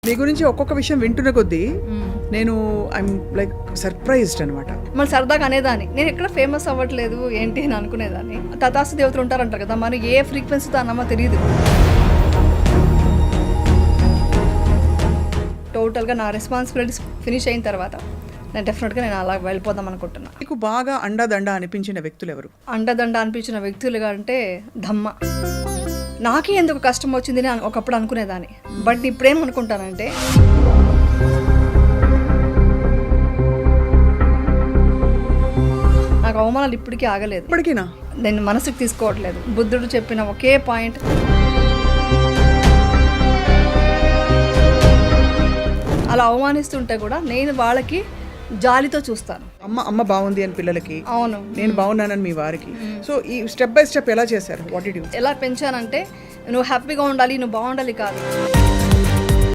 మీ గురించి ఒక్కొక్క విషయం వింటున్న కొద్దీ నేను ఐఎమ్ లైక్ సర్ప్రైజ్డ్ అనమాట. మళ్ళీ సరదాగా అనేదాన్ని, నేను ఎక్కడ ఫేమస్ అవ్వట్లేదు ఏంటి అని అనుకునేదాన్ని. తథాస్తు దేవతలు ఉంటారంటారు కదా, మరి ఏ ఫ్రీక్వెన్సీతో అన్నమో తెలియదు. టోటల్గా నా రెస్పాన్సిబిలిటీస్ ఫినిష్ అయిన తర్వాత నేను డెఫినెట్గా నేను అలా వెళ్ళిపోదాం అనుకుంటున్నా. మీకు బాగా అండదండ అనిపించిన వ్యక్తులు ఎవరు? అండదండ అనిపించిన వ్యక్తులుగా అంటే ధమ్మ. నాకే ఎందుకు కష్టం వచ్చింది అని ఒకప్పుడు అనుకునేదాన్ని. బట్ ఇప్పుడేమనుకుంటానంటే నాకు అవమానాలు ఇప్పటికీ ఆగలేదు. ఇప్పటికీనా? నేను మనసుకు తీసుకోవట్లేదు. బుద్ధుడు చెప్పిన ఒకే పాయింట్, అలా అవమానిస్తుంటే కూడా నేను వాళ్ళకి జాలితో చూస్తాను. అమ్మ బాగుంది అని పిల్లలకి, అవును నేను బాగున్నానని మీ వారికి. సో ఈ స్టెప్ బై స్టెప్ ఎలా చేశారు? What did you? ఎలా పెంచానంటే నువ్వు హ్యాపీగా ఉండాలి, నువ్వు బాగుండాలి కాదు.